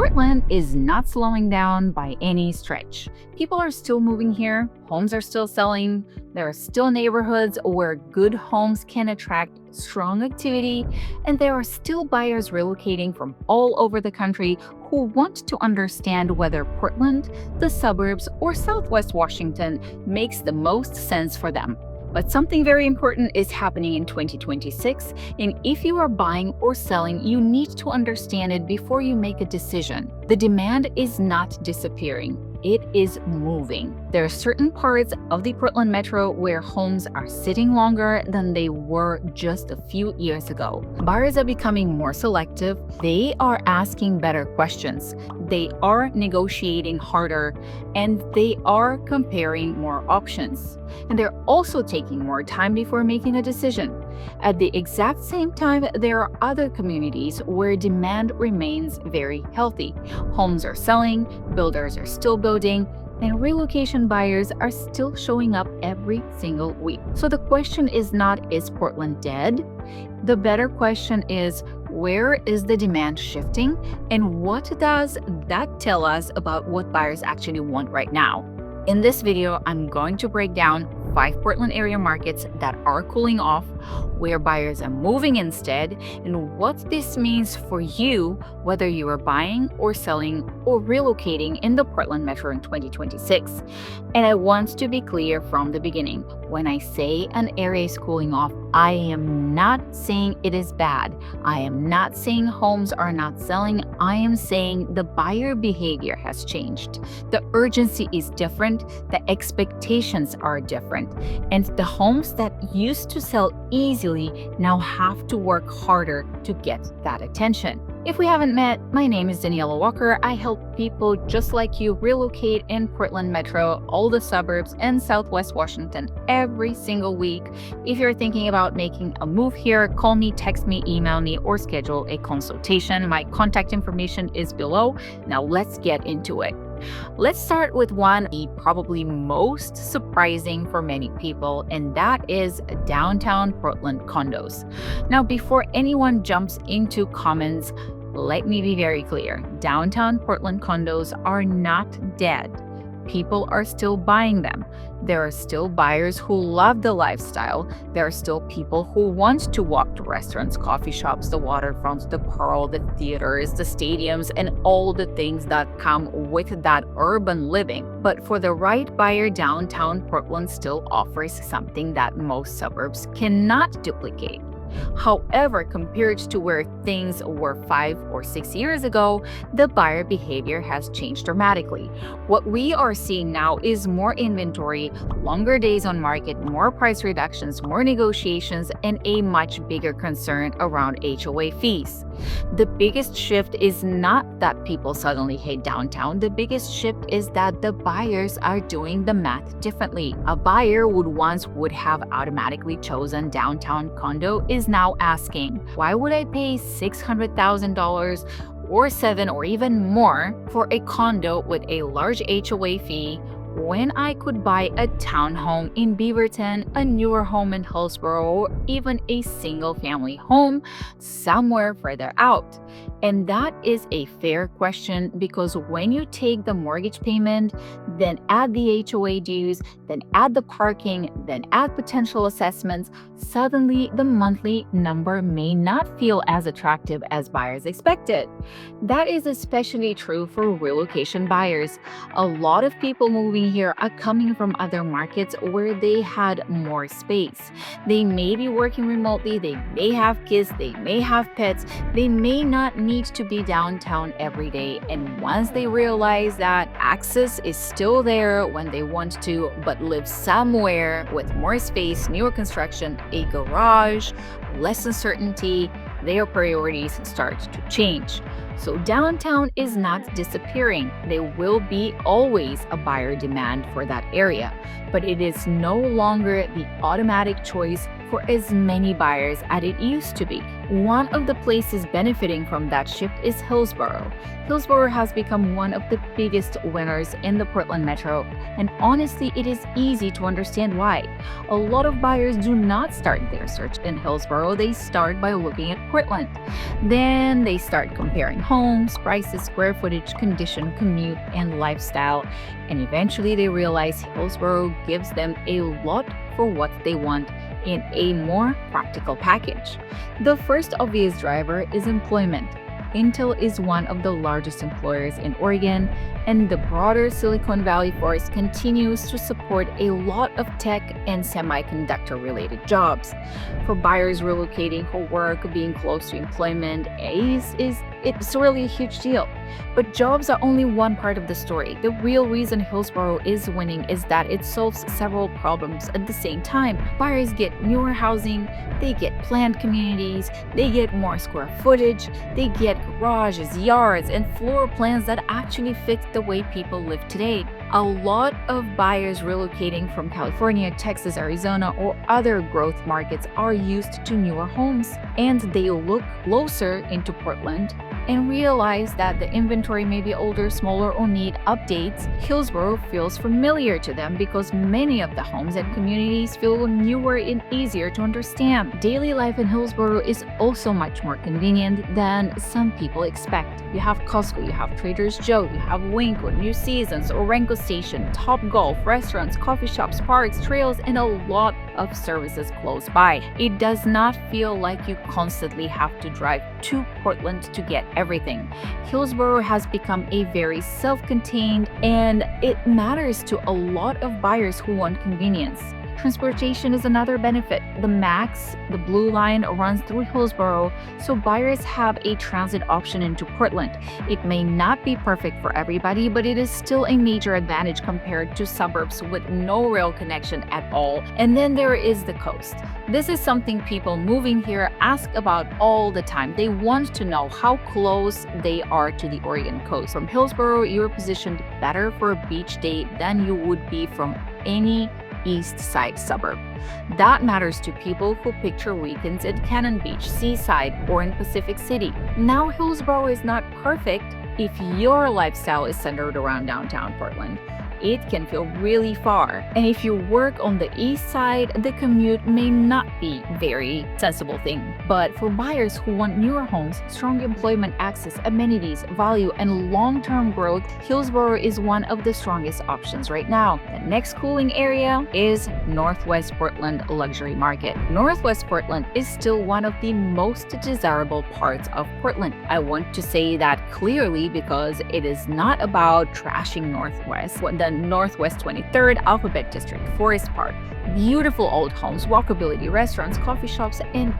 Portland is not slowing down by any stretch. People are still moving here, homes are still selling, there are still neighborhoods where good homes can attract strong activity, and there are still buyers relocating from all over the country who want to understand whether Portland, the suburbs, or Southwest Washington makes the most sense for them. But something very important is happening in 2026, and if you are buying or selling, you need to understand it before you make a decision. The demand is not disappearing. It is moving. There are certain parts of the Portland metro where homes are sitting longer than they were just a few years ago. Buyers are becoming more selective. They are asking better questions. They are negotiating harder, and they are comparing more options. And they're also taking more time before making a decision. At the exact same time, there are other communities where demand remains very healthy. Homes are selling, builders are still building, and relocation buyers are still showing up every single week. So the question is not, is Portland dead? The better question is, where is the demand shifting? And what does that tell us about what buyers actually want right now? In this video, I'm going to break down 5 Portland area markets that are cooling off, where buyers are moving instead, and what this means for you, whether you are buying or selling or relocating in the Portland metro in 2026. And I want to be clear from the beginning. When I say an area is cooling off, I am not saying it is bad. I am not saying homes are not selling. I am saying the buyer behavior has changed. The urgency is different. The expectations are different. And the homes that used to sell easily now have to work harder to get that attention. If we haven't met, my name is Daniela Walker. I help people just like you relocate in Portland metro, all the suburbs, and Southwest Washington every single week. If you're thinking about making a move here, call me, text me, email me, or schedule a consultation. My contact information is below. Now let's get into it. Let's start with one probably most surprising for many people, and that is downtown Portland condos. Now, before anyone jumps into comments, let me be very clear. Downtown Portland condos are not dead. People are still buying them. There are still buyers who love the lifestyle. There are still people who want to walk to restaurants, coffee shops, the waterfronts, the Pearl, the theaters, the stadiums, and all the things that come with that urban living. But for the right buyer, downtown Portland still offers something that most suburbs cannot duplicate. However, compared to where things were 5 or 6 years ago, the buyer behavior has changed dramatically. What we are seeing now is more inventory, longer days on market, more price reductions, more negotiations, and a much bigger concern around HOA fees. The biggest shift is not that people suddenly hate downtown. The biggest shift is that the buyers are doing the math differently. A buyer would have automatically chosen downtown condo is now asking, why would I pay $600,000 or $7 or even more for a condo with a large HOA fee when I could buy a townhome in Beaverton, a newer home in Hillsboro, or even a single family home somewhere further out? And that is a fair question, because when you take the mortgage payment, then add the HOA dues, then add the parking, then add potential assessments, suddenly the monthly number may not feel as attractive as buyers expected. That is especially true for relocation buyers. A lot of people moving here are coming from other markets where they had more space. They may be working remotely, they may have kids, they may have pets, they may not need to be downtown every day. And once they realize that access is still there when they want to, but live somewhere with more space, newer construction, a garage, less uncertainty, their priorities start to change. So downtown is not disappearing. There will be always a buyer demand for that area, but it is no longer the automatic choice for as many buyers as it used to be. One of the places benefiting from that shift is Hillsboro. Hillsboro has become one of the biggest winners in the Portland metro, and honestly, it is easy to understand why. A lot of buyers do not start their search in Hillsboro, they start by looking at Portland. Then they start comparing homes, prices, square footage, condition, commute, and lifestyle, and eventually they realize Hillsboro gives them a lot for what they want in a more practical package. The first obvious driver is employment. Intel is one of the largest employers in Oregon, and the broader Silicon Valley force continues to support a lot of tech and semiconductor-related jobs. For buyers relocating for work, being close to employment it's really a huge deal. But jobs are only one part of the story. The real reason Hillsboro is winning is that it solves several problems at the same time. Buyers get newer housing, they get planned communities, they get more square footage, they get garages, yards, and floor plans that actually fit the way people live today. A lot of buyers relocating from California, Texas, Arizona, or other growth markets are used to newer homes, and they look closer into Portland and realize that the inventory may be older, smaller, or need updates. Hillsboro feels familiar to them because many of the homes and communities feel newer and easier to understand. Daily life in Hillsboro is also much more convenient than some people expect. You have Costco, you have Trader Joe's, you have Wingwood, New Seasons, Orenco Station, Top Golf, restaurants, coffee shops, parks, trails, and a lot of services close by. It does not feel like you constantly have to drive to Portland to get everything. Hillsboro has become a very self-contained, and it matters to a lot of buyers who want convenience. Transportation is another benefit. The MAX, the Blue Line, runs through Hillsboro, so buyers have a transit option into Portland. It may not be perfect for everybody, but it is still a major advantage compared to suburbs with no rail connection at all. And then there is the coast. This is something people moving here ask about all the time. They want to know how close they are to the Oregon coast. From Hillsboro, you're positioned better for a beach day than you would be from any east side suburb. That matters to people who picture weekends at Cannon Beach, Seaside, or in Pacific City. Now, Hillsboro is not perfect if your lifestyle is centered around downtown Portland. It can feel really far. And if you work on the east side, the commute may not be a very sensible thing. But for buyers who want newer homes, strong employment access, amenities, value, and long-term growth, Hillsboro is one of the strongest options right now. The next cooling area is Northwest Portland luxury market. Northwest Portland is still one of the most desirable parts of Portland. I want to say that clearly because it is not about trashing Northwest. The Northwest 23rd Alphabet District, Forest Park, beautiful old homes, walkability, restaurants, coffee shops, and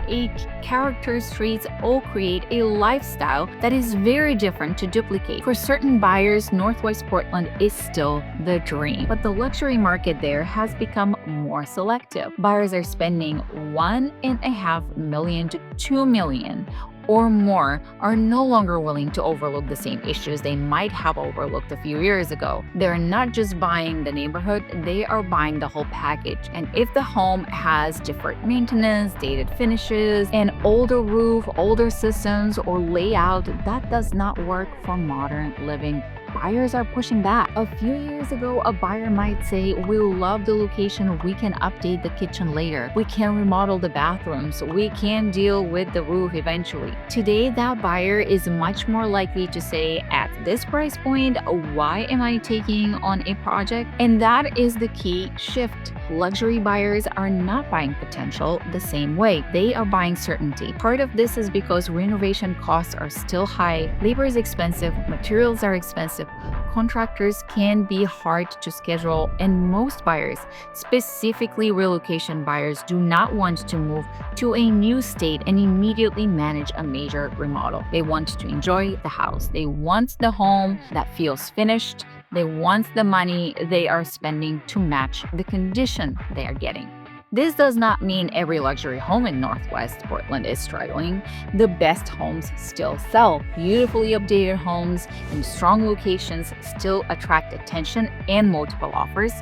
character streets all create a lifestyle that is very different to duplicate. For certain buyers, Northwest Portland is still the dream, but the luxury market there has become more selective. Buyers are spending $1.5 million to $2 million or more are no longer willing to overlook the same issues they might have overlooked a few years ago. They're not just buying the neighborhood, they are buying the whole package. And if the home has deferred maintenance, dated finishes, an older roof, older systems, or layout that does not work for modern living, buyers are pushing back. A few years ago, a buyer might say, "We love the location, we can update the kitchen later, we can remodel the bathrooms, we can deal with the roof eventually." Today, that buyer is much more likely to say, "At this price point, why am I taking on a project?" And that is the key shift. Luxury buyers are not buying potential the same way. They are buying certainty. Part of this is because renovation costs are still high, labor is expensive, materials are expensive, contractors can be hard to schedule, and most buyers, specifically relocation buyers, do not want to move to a new state and immediately manage a major remodel. They want to enjoy the house. They want the home that feels finished. They want the money they are spending to match the condition they are getting. This does not mean every luxury home in Northwest Portland is struggling. The best homes still sell. Beautifully updated homes in strong locations still attract attention and multiple offers.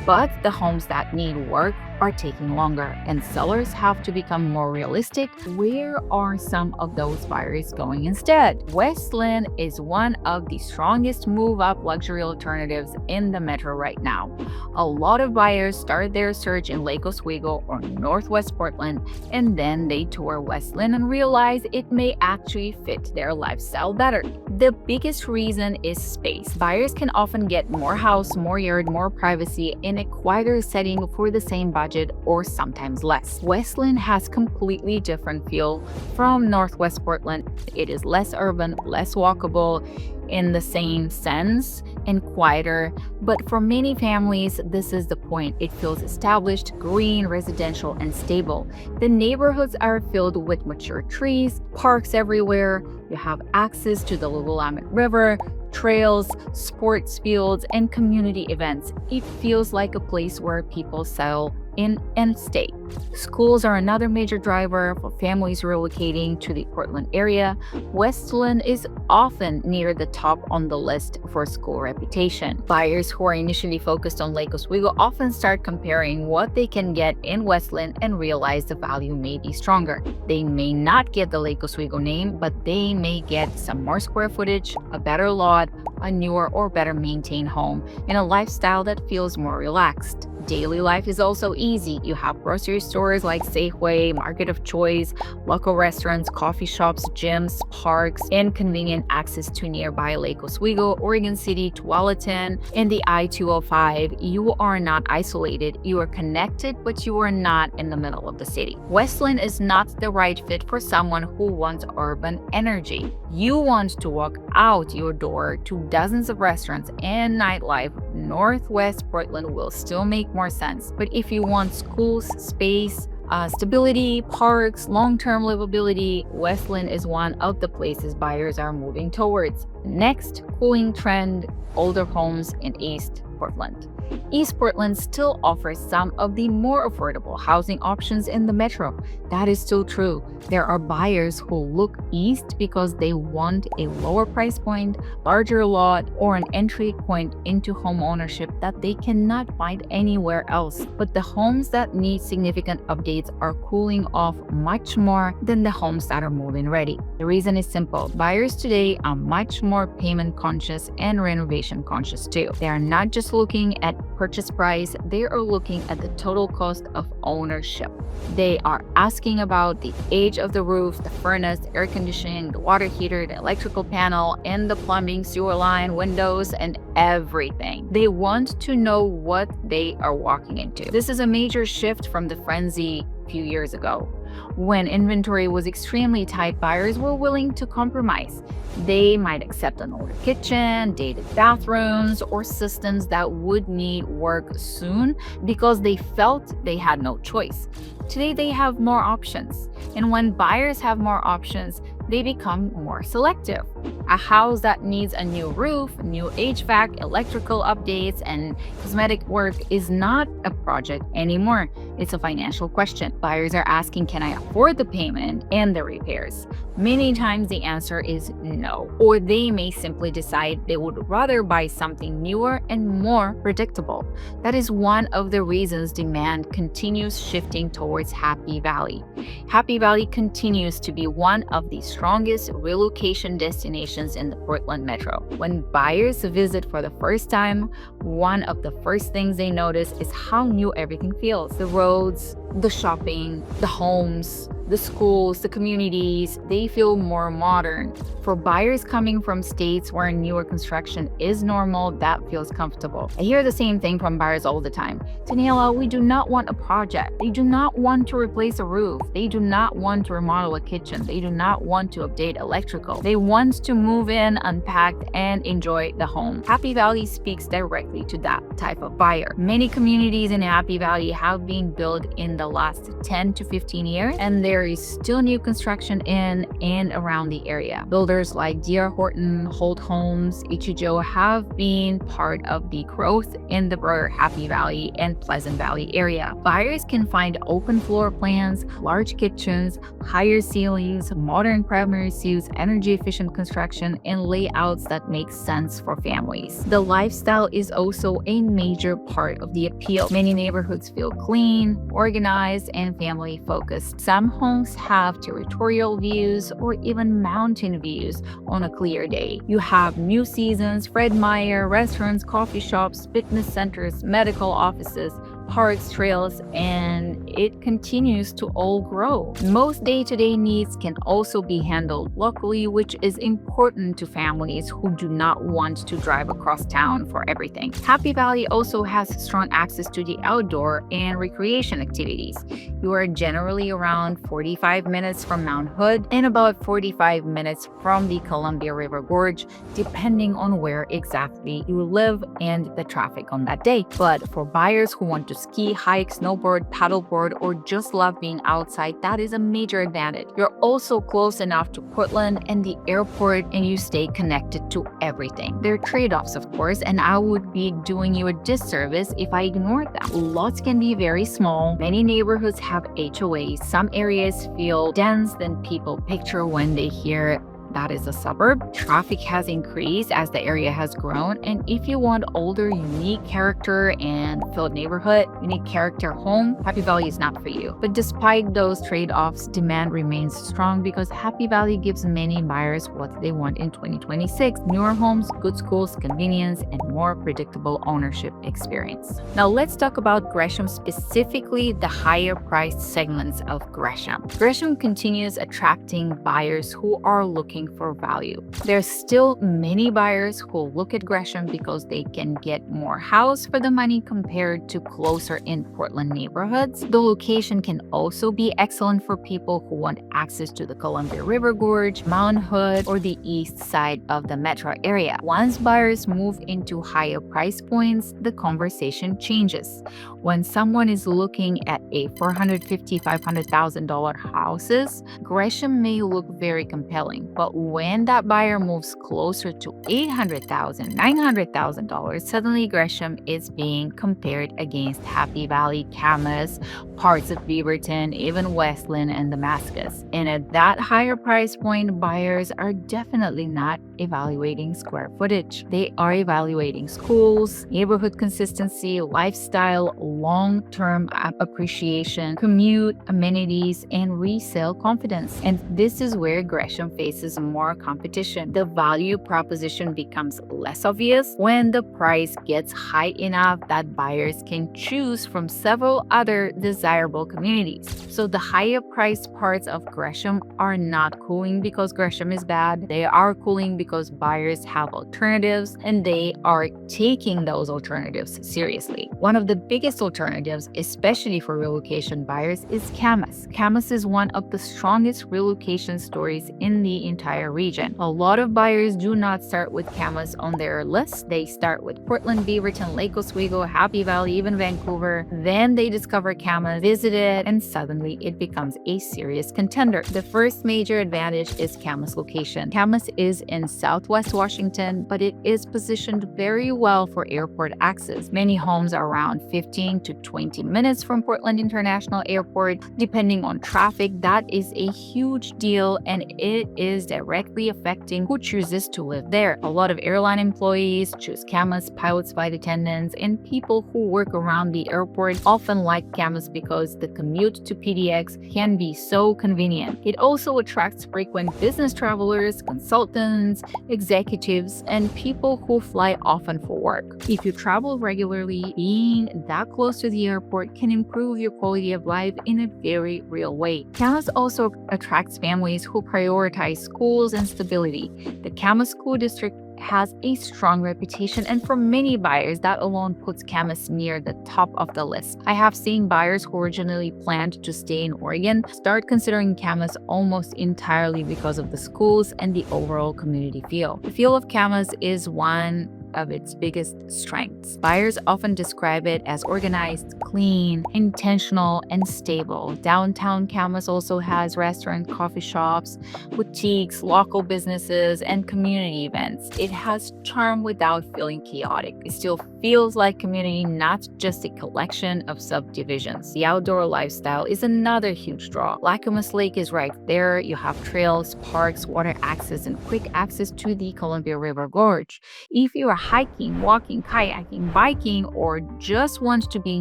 But the homes that need work are taking longer, and sellers have to become more realistic. Where are some of those buyers going instead? Westland is one of the strongest move-up luxury alternatives in the metro right now. A lot of buyers start their search in Lake Oswego or Northwest Portland, and then they tour Westland and realize it may actually fit their lifestyle better. The biggest reason is space. Buyers can often get more house, more yard, more privacy in a quieter setting for the same budget or sometimes less. Westland has completely different feel from Northwest Portland. It is less urban, less walkable in the same sense, and quieter, but for many families, this is the point. It feels established, green, residential, and stable. The neighborhoods are filled with mature trees, parks everywhere. You have access to the Lululemon River, trails, sports fields, and community events. It feels like a place where people settle in and stay. Schools are another major driver for families relocating to the Portland area. Westland is often near the top on the list for school reputation. Buyers who are initially focused on Lake Oswego often start comparing what they can get in Westland and realize the value may be stronger. They may not get the Lake Oswego name, but they may get some more square footage, a better lot, a newer or better maintained home, and a lifestyle that feels more relaxed. Daily life is also easy. You have grocery stores like Safeway, Market of Choice, local restaurants, coffee shops, gyms, parks, and convenient access to nearby Lake Oswego, Oregon City, Tualatin, and the I-205. You are not isolated. You are connected, but you are not in the middle of the city. Westland is not the right fit for someone who wants urban energy. You want to walk out your door to dozens of restaurants and nightlife. Northwest Portland will still make more sense. But if you want schools, space, stability, parks, long-term livability, Westland is one of the places buyers are moving towards. Next, cooling trend, older homes in East Portland. East Portland still offers some of the more affordable housing options in the metro. That is still true. There are buyers who look east because they want a lower price point, larger lot, or an entry point into home ownership that they cannot find anywhere else. But the homes that need significant updates are cooling off much more than the homes that are move-in ready. The reason is simple. Buyers today are much more payment conscious and renovation conscious too. They are not just looking at purchase price, they are looking at the total cost of ownership. They are asking about the age of the roof, the furnace, the air conditioning, the water heater, the electrical panel, and the plumbing, sewer line, windows, and everything. They want to know what they are walking into. This is a major shift from the frenzy a few years ago. When inventory was extremely tight, buyers were willing to compromise. They might accept an older kitchen, dated bathrooms, or systems that would need work soon because they felt they had no choice. Today, they have more options. And when buyers have more options, they become more selective. A house that needs a new roof, new HVAC, electrical updates, and cosmetic work is not a project anymore. It's a financial question. Buyers are asking, can I afford the payment and the repairs? Many times the answer is no, or they may simply decide they would rather buy something newer and more predictable. That is one of the reasons demand continues shifting towards Happy Valley. Happy Valley continues to be one of the strongest relocation destinations in the Portland metro. When buyers visit for the first time, one of the first things they notice is how new everything feels. The roads, the shopping, the homes, the schools, the communities, they feel more modern. For buyers coming from states where newer construction is normal, that feels comfortable. I hear the same thing from buyers all the time. Daniela, we do not want a project. They do not want to replace a roof. They do not want to remodel a kitchen. They do not want to update electrical. They want to move in, unpack, and enjoy the home. Happy Valley speaks directly to that type of buyer. Many communities in Happy Valley have been built in the last 10 to 15 years, and there is still new construction in and around the area. Builders like D.R. Horton, Holt Homes, Ichijo have been part of the growth in the broader Happy Valley and Pleasant Valley area. Buyers can find open floor plans, large kitchens, higher ceilings, modern primary suites, energy-efficient construction, and layouts that make sense for families. The lifestyle is also a major part of the appeal. Many neighborhoods feel clean, organized, and family-focused. Some homes have territorial views or even mountain views on a clear day. You have New Seasons, Fred Meyer, restaurants, coffee shops, fitness centers, medical offices, parks, trails, and it continues to all grow. Most day-to-day needs can also be handled locally, which is important to families who do not want to drive across town for everything. Happy Valley also has strong access to the outdoor and recreation activities. You are generally around 45 minutes from Mount Hood and about 45 minutes from the Columbia River Gorge, depending on where exactly you live and the traffic on that day. But for buyers who want to ski, hike, snowboard, paddleboard, or just love being outside, that is a major advantage. You're also close enough to Portland and the airport, and you stay connected to everything. There are trade-offs, of course, and I would be doing you a disservice if I ignored them. Lots can be very small. Many neighborhoods have HOAs. Some areas feel dense than people picture when they hear that is a suburb. Traffic has increased as the area has grown, and if you want older, unique character and filled neighborhood, unique character home, Happy Valley is not for you. But despite those trade-offs, demand remains strong because Happy Valley gives many buyers what they want in 2026: newer homes, good schools, convenience, and more predictable ownership experience. Now let's talk about Gresham, specifically the higher priced segments of Gresham. Gresham continues attracting buyers who are looking for value. There's still many buyers who look at Gresham because they can get more house for the money compared to closer in Portland neighborhoods. The location can also be excellent for people who want access to the Columbia River Gorge, Mount Hood, or the east side of the metro area. Once buyers move into higher price points, the conversation changes. When someone is looking at a $450,000-$500,000 houses, Gresham may look very compelling, but when that buyer moves closer to $800,000, $900,000, suddenly Gresham is being compared against Happy Valley, Camas, parts of Beaverton, even Westland and Damascus. And at that higher price point, buyers are definitely not evaluating square footage. They are evaluating schools, neighborhood consistency, lifestyle, long-term appreciation, commute, amenities, and resale confidence. And this is where Gresham faces more competition. The value proposition becomes less obvious when the price gets high enough that buyers can choose from several other desirable communities. So the higher priced parts of Gresham are not cooling because Gresham is bad. They are cooling because buyers have alternatives and they are taking those alternatives seriously. One of the biggest alternatives, especially for relocation buyers, is Camas. Camas is one of the strongest relocation stories in the entire region. A lot of buyers do not start with Camas on their list. They start with Portland, Beaverton, Lake Oswego, Happy Valley, even Vancouver. Then they discover Camas, visit it, and suddenly it becomes a serious contender. The first major advantage is Camas' location. Camas is in Southwest Washington, but it is positioned very well for airport access. Many homes are around 15 to 20 minutes from Portland International Airport. Depending on traffic, that is a huge deal, and it is directly affecting who chooses to live there. A lot of airline employees choose Camas, pilots, flight attendants, and people who work around the airport often like Camas because the commute to PDX can be so convenient. It also attracts frequent business travelers, consultants, executives, and people who fly often for work. If you travel regularly, being that close to the airport can improve your quality of life in a very real way. Camas also attracts families who prioritize schools and stability. The Camas School District has a strong reputation, and for many buyers, that alone puts Camas near the top of the list. I have seen buyers who originally planned to stay in Oregon start considering Camas almost entirely because of the schools and the overall community feel. The feel of Camas is one of its biggest strengths. Buyers often describe it as organized, clean, intentional, and stable. Downtown Camas also has restaurants, coffee shops, boutiques, local businesses, and community events. It has charm without feeling chaotic. It still feels like community, not just a collection of subdivisions. The outdoor lifestyle is another huge draw. Lacamas Lake is right there. You have trails, parks, water access, and quick access to the Columbia River Gorge. If you are hiking, walking, kayaking, biking, or just want to be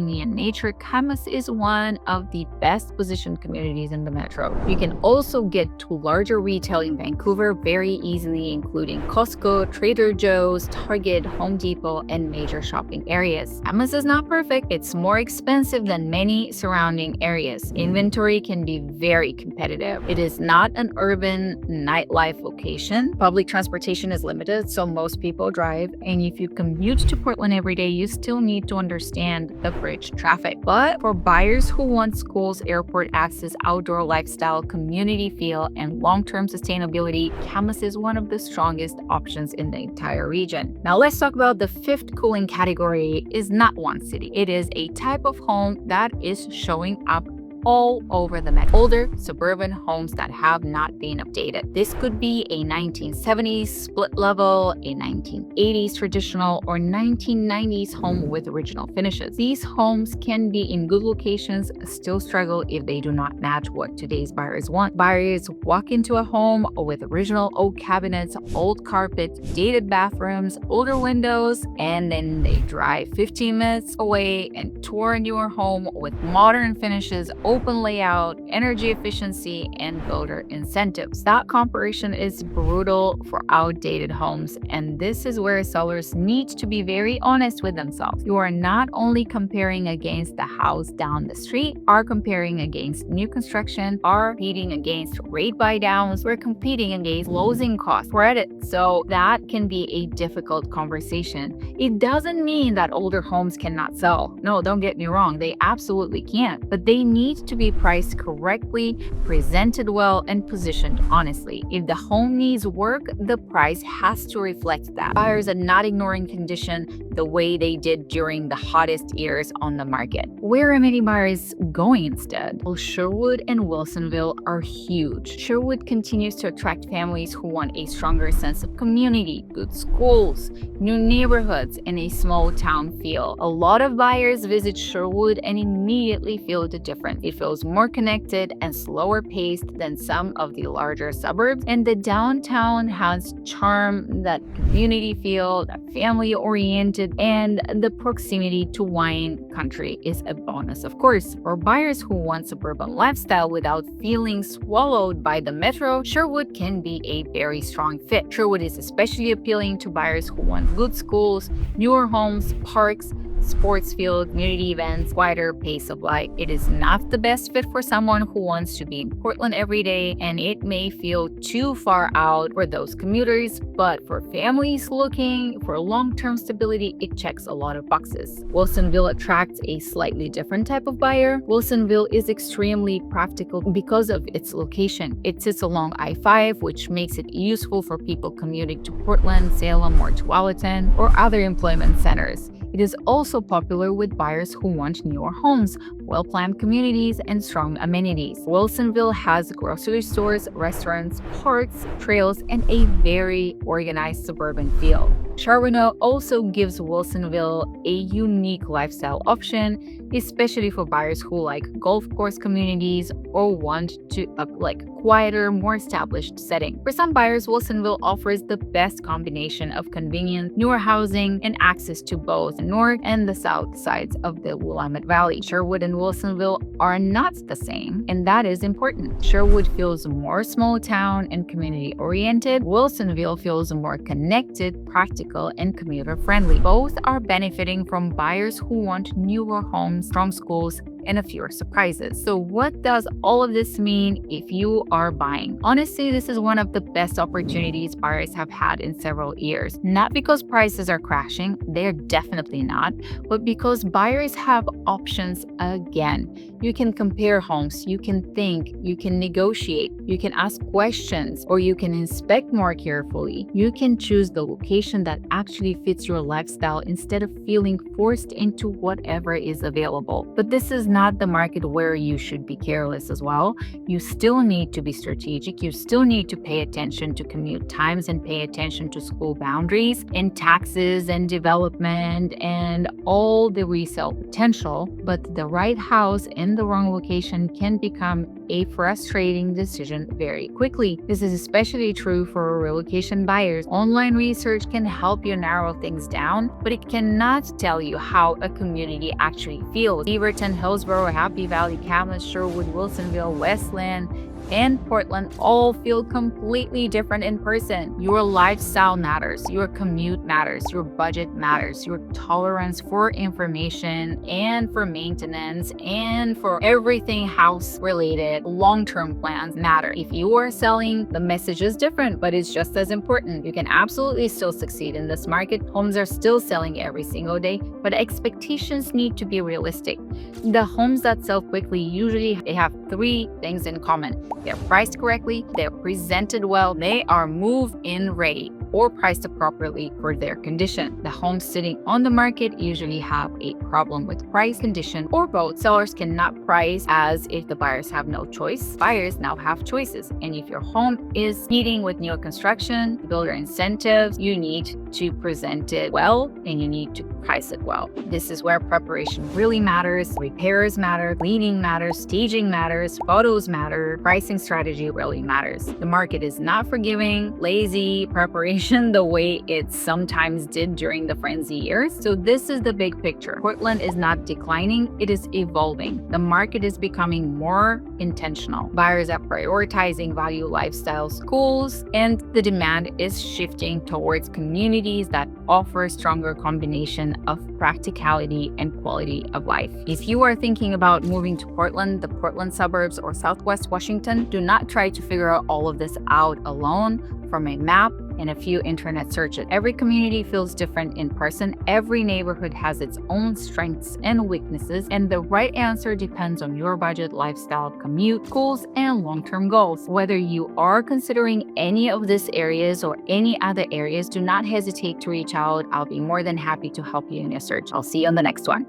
near nature, Camas is one of the best positioned communities in the metro. You can also get to larger retail in Vancouver very easily, including Costco, Trader Joe's, Target, Home Depot, and major shopping areas. Camas is not perfect. It's more expensive than many surrounding areas. Inventory can be very competitive. It is not an urban nightlife location. Public transportation is limited, so most people drive. And if you commute to Portland every day, you still need to understand the bridge traffic. But for buyers who want schools, airport access, outdoor lifestyle, community feel, and long-term sustainability, Camas is one of the strongest options in the entire region. Now let's talk about the fifth cooling category. Is not one city. It is a type of home that is showing up all over the metro. Older suburban homes that have not been updated. This could be a 1970s split level, a 1980s traditional, or 1990s home with original finishes. These homes can be in good locations, still struggle if they do not match what today's buyers want. Buyers walk into a home with original oak cabinets, old carpet, dated bathrooms, older windows, and then they drive 15 minutes away and tour a newer home with modern finishes, open layout, energy efficiency, and builder incentives. That comparison is brutal for outdated homes, and this is where sellers need to be very honest with themselves. You are not only comparing against the house down the street, are comparing against new construction, are competing against rate buy downs, we're competing against closing cost credit. So that can be a difficult conversation. It doesn't mean that older homes cannot sell. No, don't get me wrong, they absolutely can, but they need to be priced correctly, presented well, and positioned honestly. If the home needs work, the price has to reflect that. Buyers are not ignoring condition the way they did during the hottest years on the market. Where are many buyers going instead? Well, Sherwood and Wilsonville are huge. Sherwood continues to attract families who want a stronger sense of community, good schools, new neighborhoods, and a small town feel. A lot of buyers visit Sherwood and immediately feel the difference. It feels more connected and slower paced than some of the larger suburbs, and the downtown has charm, that community feel, that family oriented, and the proximity to wine country is a bonus, of course. For buyers who want suburban lifestyle without feeling swallowed by the metro, Sherwood can be a very strong fit. Sherwood is especially appealing to buyers who want good schools, newer homes, parks, sports field, community events, quieter pace of life. It is not the best fit for someone who wants to be in Portland every day, and it may feel too far out for those commuters, but for families looking for long-term stability, it checks a lot of boxes. Wilsonville attracts a slightly different type of buyer. Wilsonville is extremely practical because of its location. It sits along I-5, which makes it useful for people commuting to Portland, Salem, or Tualatin, or other employment centers. It is also popular with buyers who want newer homes, well-planned communities, and strong amenities. Wilsonville has grocery stores, restaurants, parks, trails, and a very organized suburban feel. Charbonneau also gives Wilsonville a unique lifestyle option, especially for buyers who like golf course communities or want to quieter, more established setting. For some buyers, Wilsonville offers the best combination of convenience, newer housing, and access to both the north and the south sides of the Willamette Valley. Sherwood and Wilsonville are not the same, and that is important. Sherwood feels more small town and community oriented. Wilsonville feels more connected, practical, and commuter friendly. Both are benefiting from buyers who want newer homes, strong schools, and a fewer surprises. So what does all of this mean if you are buying? Honestly, this is one of the best opportunities buyers have had in several years. Not because prices are crashing, they're definitely not, but because buyers have options again. You can compare homes, you can think, you can negotiate, you can ask questions, or you can inspect more carefully. You can choose the location that actually fits your lifestyle instead of feeling forced into whatever is available. But this is not the market where you should be careless as well. You still need to be strategic. You still need to pay attention to commute times and pay attention to school boundaries and taxes and development and all the resale potential. But the right house in the wrong location can become a frustrating decision very quickly. This is especially true for relocation buyers. Online research can help you narrow things down, but it cannot tell you how a community actually feels. Beaverton, Hillsboro, Happy Valley, Kamloops, Sherwood, Wilsonville, Westland, and Portland all feel completely different in person. Your lifestyle matters, your commute matters, your budget matters, your tolerance for information and for maintenance and for everything house related, long-term plans matter. If you are selling, the message is different, but it's just as important. You can absolutely still succeed in this market. Homes are still selling every single day, but expectations need to be realistic. The homes that sell quickly usually they have three things in common. They're priced correctly, they're presented well, they are move-in ready or priced appropriately for their condition. The homes sitting on the market usually have a problem with price, condition, or both. Sellers cannot price as if the buyers have no choice. Buyers now have choices. And if your home is meeting with new construction, builder incentives, you need to present it well and you need to price it well. This is where preparation really matters. Repairs matter, cleaning matters, staging matters, photos matter, pricing strategy really matters. The market is not forgiving, lazy, preparation the way it sometimes did during the frenzy years. So this is the big picture. Portland is not declining, it is evolving. The market is becoming more intentional. Buyers are prioritizing value lifestyle schools, and the demand is shifting towards communities that offer stronger combination of practicality and quality of life. If you are thinking about moving to Portland, the Portland suburbs, or Southwest Washington, do not try to figure out all of this out alone from a map and a few internet searches. Every community feels different in person. Every neighborhood has its own strengths and weaknesses, and the right answer depends on your budget, lifestyle, commute, goals, and long-term goals. Whether you are considering any of these areas or any other areas, do not hesitate to reach out. I'll be more than happy to help you in your search. I'll see you on the next one.